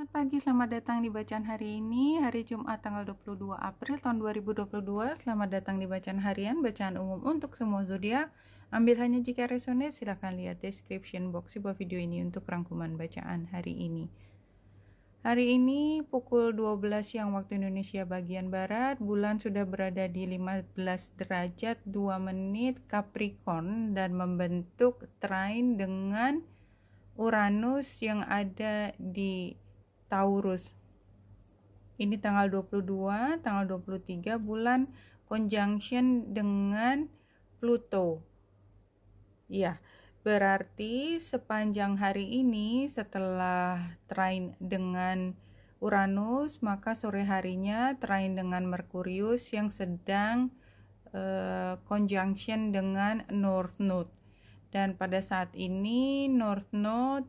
Selamat pagi, selamat datang di bacaan hari ini, hari Jumat tanggal 22 April tahun 2022. Selamat datang di bacaan harian, bacaan umum untuk semua zodiak. Ambil hanya jika resonate, silahkan lihat description box di bawah video ini untuk rangkuman bacaan hari ini. Hari ini pukul 12 siang waktu Indonesia bagian Barat, bulan sudah berada di 15 derajat 2 menit Capricorn dan membentuk trine dengan Uranus yang ada di Taurus. Ini tanggal 22, tanggal 23 bulan conjunction dengan Pluto. Ya, berarti sepanjang hari ini setelah trine dengan Uranus, maka sore harinya trine dengan Merkurius yang sedang conjunction dengan North Node. Dan pada saat ini North Node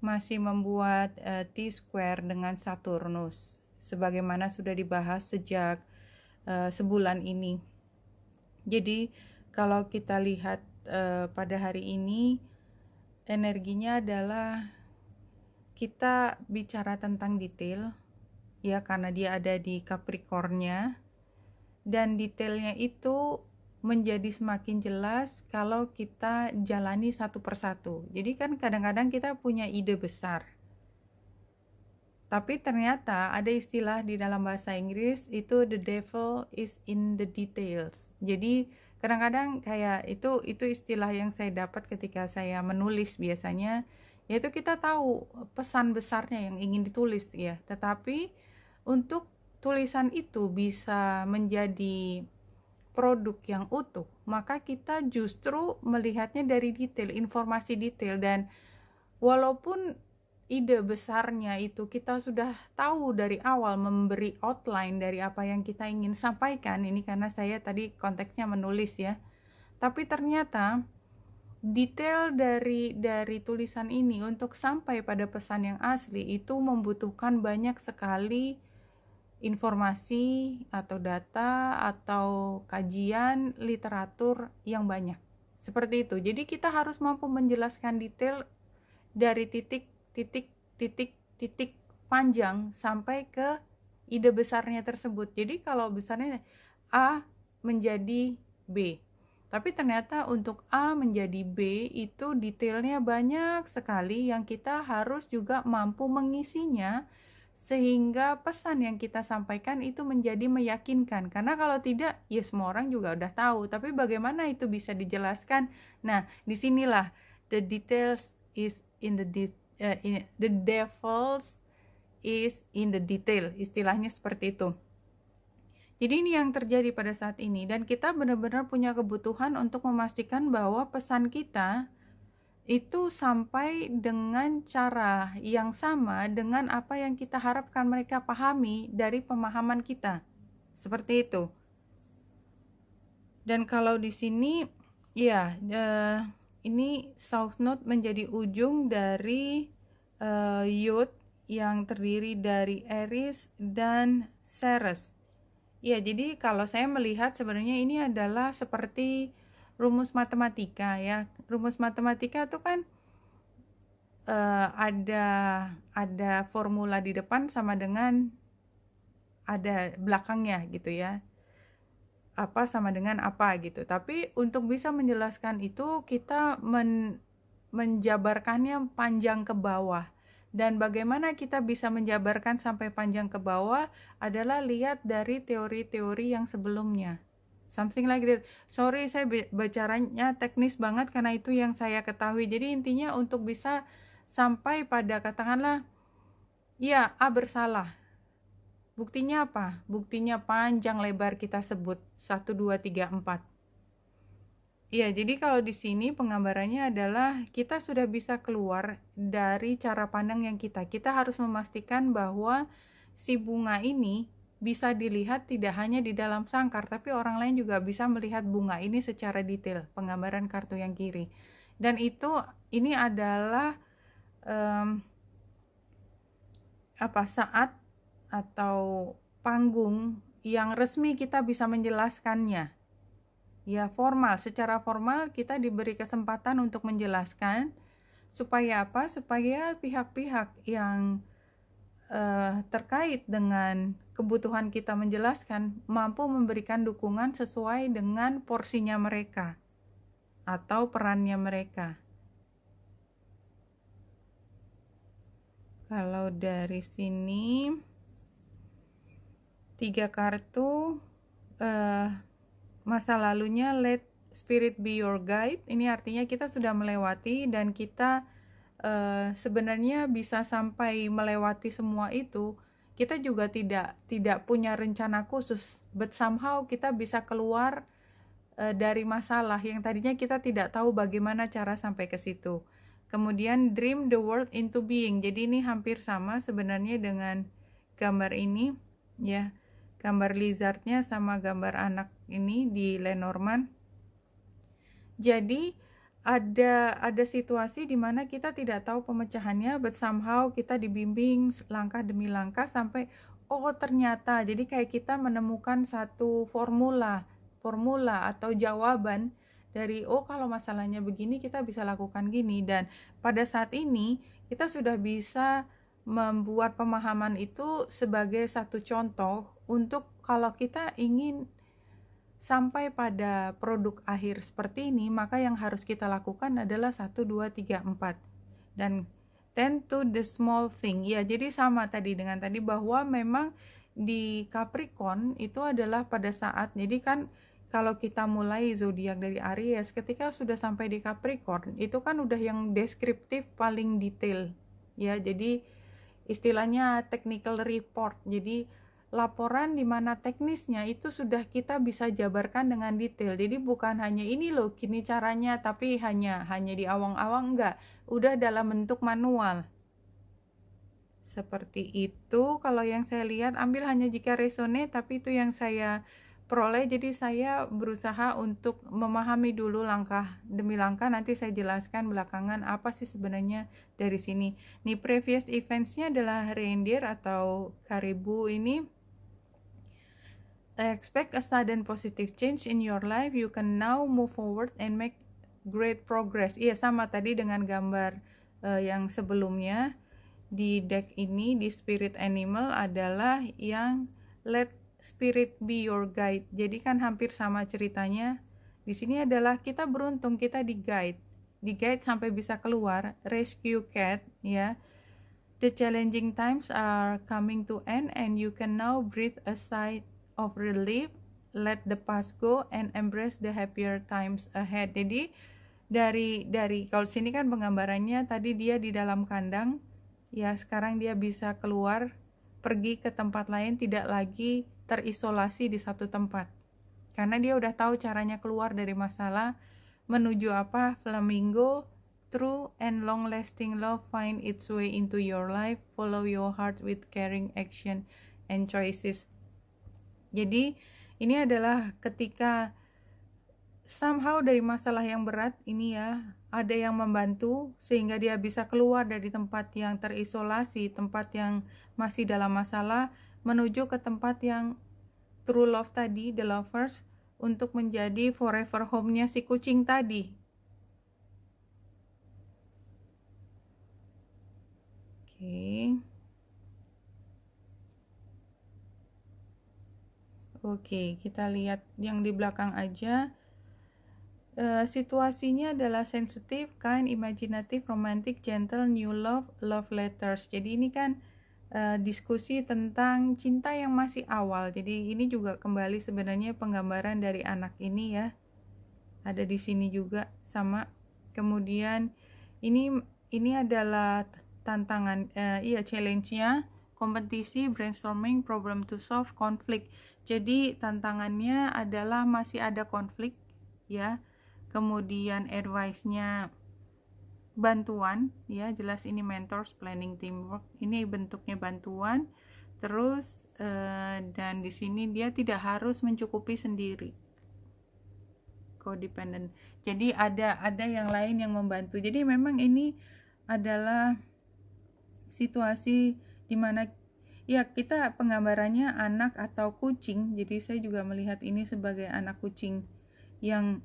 masih membuat T-square dengan Saturnus, sebagaimana sudah dibahas sejak sebulan ini. Jadi kalau kita lihat pada hari ini, energinya adalah kita bicara tentang detail, ya, karena dia ada di Capricorn-nya, dan detailnya itu menjadi semakin jelas kalau kita jalani satu persatu. Jadi kan kadang-kadang kita punya ide besar, tapi ternyata ada istilah di dalam bahasa Inggris itu the devil is in the details. Jadi kadang-kadang kayak itu istilah yang saya dapat ketika saya menulis biasanya, yaitu kita tahu pesan besarnya yang ingin ditulis ya, tetapi untuk tulisan itu bisa menjadi produk yang utuh, maka kita justru melihatnya dari detail, informasi detail. Dan walaupun ide besarnya itu kita sudah tahu dari awal, memberi outline dari apa yang kita ingin sampaikan, ini karena saya tadi konteksnya menulis ya, tapi ternyata detail dari tulisan ini untuk sampai pada pesan yang asli itu membutuhkan banyak sekali informasi atau data atau kajian literatur yang banyak. Seperti itu. Jadi kita harus mampu menjelaskan detail dari titik panjang sampai ke ide besarnya tersebut. Jadi kalau besarnya A menjadi B, tapi ternyata untuk A menjadi B itu detailnya banyak sekali yang kita harus juga mampu mengisinya, sehingga pesan yang kita sampaikan itu menjadi meyakinkan. Karena kalau tidak, ya semua orang juga udah tahu, tapi bagaimana itu bisa dijelaskan? Nah, disinilah the details is in the the devils is in the detail, istilahnya seperti itu. Jadi ini yang terjadi pada saat ini, dan kita benar-benar punya kebutuhan untuk memastikan bahwa pesan kita itu sampai dengan cara yang sama dengan apa yang kita harapkan mereka pahami dari pemahaman kita. Seperti itu. Dan kalau di sini ya ini South Node menjadi ujung dari Yod yang terdiri dari Aries dan Ceres. Ya, jadi kalau saya melihat sebenarnya ini adalah seperti rumus matematika ya. Rumus matematika itu kan ada formula di depan sama dengan ada belakangnya gitu ya. Apa sama dengan apa gitu. Tapi untuk bisa menjelaskan itu kita menjabarkannya panjang ke bawah. Dan bagaimana kita bisa menjabarkan sampai panjang ke bawah adalah lihat dari teori-teori yang sebelumnya. Something like that. Sorry, saya bicaranya teknis banget karena itu yang saya ketahui. Jadi intinya untuk bisa sampai pada katakanlah, ya A bersalah. Buktinya apa? Buktinya panjang lebar kita sebut 1, 2, 3, 4. Iya, jadi kalau di sini penggambarannya adalah kita sudah bisa keluar dari cara pandang yang kita harus memastikan bahwa si bunga ini bisa dilihat tidak hanya di dalam sangkar, tapi orang lain juga bisa melihat bunga ini secara detail, penggambaran kartu yang kiri. Dan ini adalah saat atau panggung yang resmi kita bisa menjelaskannya. Ya, secara formal kita diberi kesempatan untuk menjelaskan supaya apa? Supaya pihak-pihak yang terkait dengan kebutuhan kita menjelaskan, mampu memberikan dukungan sesuai dengan porsinya mereka atau perannya mereka. Kalau dari sini 3 kartu, masa lalunya let spirit be your guide. Ini artinya kita sudah melewati dan kita sebenarnya bisa sampai melewati semua itu. Kita juga tidak punya rencana khusus, but somehow kita bisa keluar dari masalah yang tadinya kita tidak tahu bagaimana cara sampai ke situ. Kemudian dream the world into being. Jadi ini hampir sama sebenarnya dengan gambar ini, ya. Gambar lizardnya sama gambar anak ini di Lenormand. Jadi ada situasi di mana kita tidak tahu pemecahannya, but somehow kita dibimbing langkah demi langkah sampai ternyata, jadi kayak kita menemukan satu formula atau jawaban dari kalau masalahnya begini kita bisa lakukan gini, dan pada saat ini kita sudah bisa membuat pemahaman itu sebagai satu contoh untuk kalau kita ingin sampai pada produk akhir seperti ini, maka yang harus kita lakukan adalah 1, 2, 3, 4. Dan tend to the small thing. Ya, jadi sama tadi dengan tadi bahwa memang di Capricorn itu adalah pada saat, jadi kan kalau kita mulai zodiak dari Aries, ketika sudah sampai di Capricorn, itu kan udah yang deskriptif paling detail. Ya, jadi istilahnya technical report. Jadi laporan di mana teknisnya itu sudah kita bisa jabarkan dengan detail. Jadi bukan hanya ini loh gini caranya, tapi hanya di awang-awang, enggak. Udah dalam bentuk manual. Seperti itu kalau yang saya lihat, ambil hanya jika resonate, tapi itu yang saya peroleh. Jadi saya berusaha untuk memahami dulu langkah demi langkah, nanti saya jelaskan belakangan apa sih sebenarnya dari sini. Nih previous events-nya adalah reindeer atau karibu ini. Expect a sudden positive change in your life. You can now move forward and make great progress. Iya, sama tadi dengan gambar yang sebelumnya. Di deck ini, di spirit animal adalah yang let spirit be your guide. Jadi kan hampir sama ceritanya. Di sini adalah kita beruntung, kita di guide sampai bisa keluar. Rescue cat, ya. The challenging times are coming to end and you can now breathe a sigh of relief, let the past go and embrace the happier times ahead. Jadi dari kalau sini kan penggambarannya tadi dia di dalam kandang, ya sekarang dia bisa keluar, pergi ke tempat lain, tidak lagi terisolasi di satu tempat. Karena dia udah tahu caranya keluar dari masalah, menuju apa? Flamingo, true and long lasting love find its way into your life, follow your heart with caring action and choices. Jadi ini adalah ketika somehow dari masalah yang berat ini ya, ada yang membantu sehingga dia bisa keluar dari tempat yang terisolasi, tempat yang masih dalam masalah, menuju ke tempat yang true love tadi, the lovers, untuk menjadi forever home-nya si kucing tadi. Oke, kita lihat yang di belakang aja. Situasinya adalah sensitive, kind, imaginative, romantic, gentle, new love, love letters. Jadi ini kan diskusi tentang cinta yang masih awal. Jadi ini juga kembali sebenarnya penggambaran dari anak ini ya. Ada di sini juga sama. Kemudian ini adalah tantangan, challenge-nya, kompetisi, brainstorming, problem to solve, konflik. Jadi tantangannya adalah masih ada konflik ya. Kemudian advice-nya bantuan ya, jelas ini mentors, planning, teamwork. Ini bentuknya bantuan. Terus dan di sini dia tidak harus mencukupi sendiri. Codependent. Jadi ada yang lain yang membantu. Jadi memang ini adalah situasi di mana ya kita penggambarannya anak atau kucing. Jadi saya juga melihat ini sebagai anak kucing yang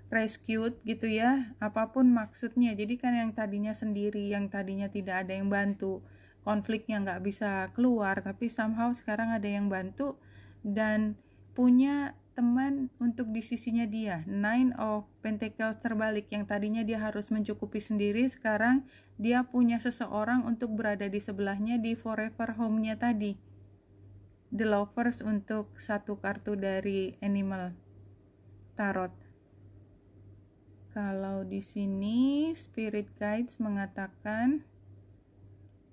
rescued gitu ya, apapun maksudnya. Jadi kan yang tadinya sendiri, yang tadinya tidak ada yang bantu, konfliknya nggak bisa keluar, tapi somehow sekarang ada yang bantu dan punya teman untuk di sisinya dia. Nine of Pentacles terbalik, yang tadinya dia harus mencukupi sendiri, sekarang dia punya seseorang untuk berada di sebelahnya di forever home-nya tadi. The Lovers untuk satu kartu dari Animal Tarot. Kalau di sini Spirit Guides mengatakan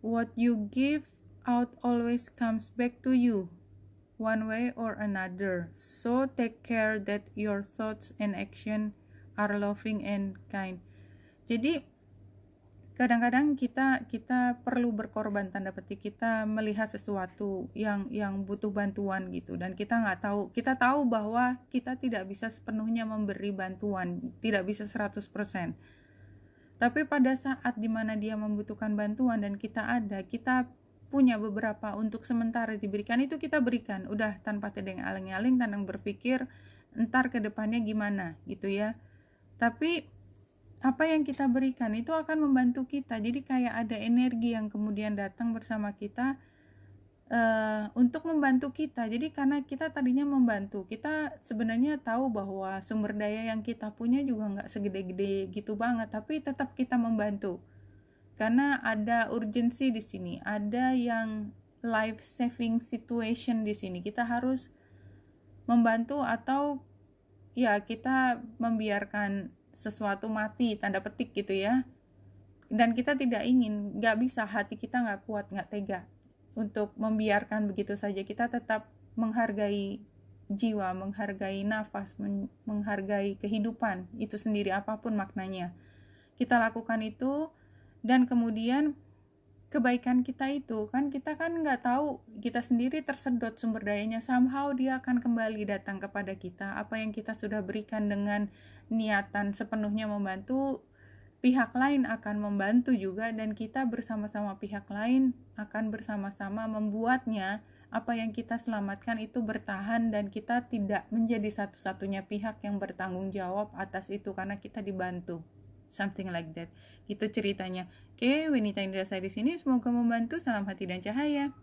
what you give out always comes back to you one way or another. So take care that your thoughts and action are loving and kind. Jadi kadang-kadang kita perlu berkorban, tanda petik, kita melihat sesuatu yang butuh bantuan gitu, dan kita tahu bahwa kita tidak bisa sepenuhnya memberi bantuan, tidak bisa 100%. Tapi pada saat dimana dia membutuhkan bantuan dan kita punya beberapa untuk sementara diberikan, itu kita berikan, udah tanpa tedeng aling-aling, tanpa berpikir entar ke depannya gimana gitu ya. Tapi apa yang kita berikan itu akan membantu kita. Jadi kayak ada energi yang kemudian datang bersama kita untuk membantu kita. Jadi karena kita tadinya membantu, kita sebenarnya tahu bahwa sumber daya yang kita punya juga nggak segede-gede gitu banget, tapi tetap kita membantu. Karena ada urgensi di sini, ada yang life saving situation di sini. Kita harus membantu atau ya kita membiarkan sesuatu mati, tanda petik gitu ya. Dan kita tidak ingin, nggak bisa, hati kita nggak kuat, nggak tega untuk membiarkan begitu saja. Kita tetap menghargai jiwa, menghargai nafas, menghargai kehidupan itu sendiri, apapun maknanya. Kita lakukan itu, dan kemudian kebaikan kita itu kan, kita kan nggak tahu, kita sendiri tersedot sumber dayanya, somehow dia akan kembali datang kepada kita. Apa yang kita sudah berikan dengan niatan sepenuhnya membantu, pihak lain akan membantu juga, dan kita bersama-sama pihak lain akan bersama-sama membuatnya apa yang kita selamatkan itu bertahan, dan kita tidak menjadi satu-satunya pihak yang bertanggung jawab atas itu karena kita dibantu. Something like that. Itu ceritanya. Oke, Winita Indrasari di sini, semoga membantu. Salam hati dan cahaya.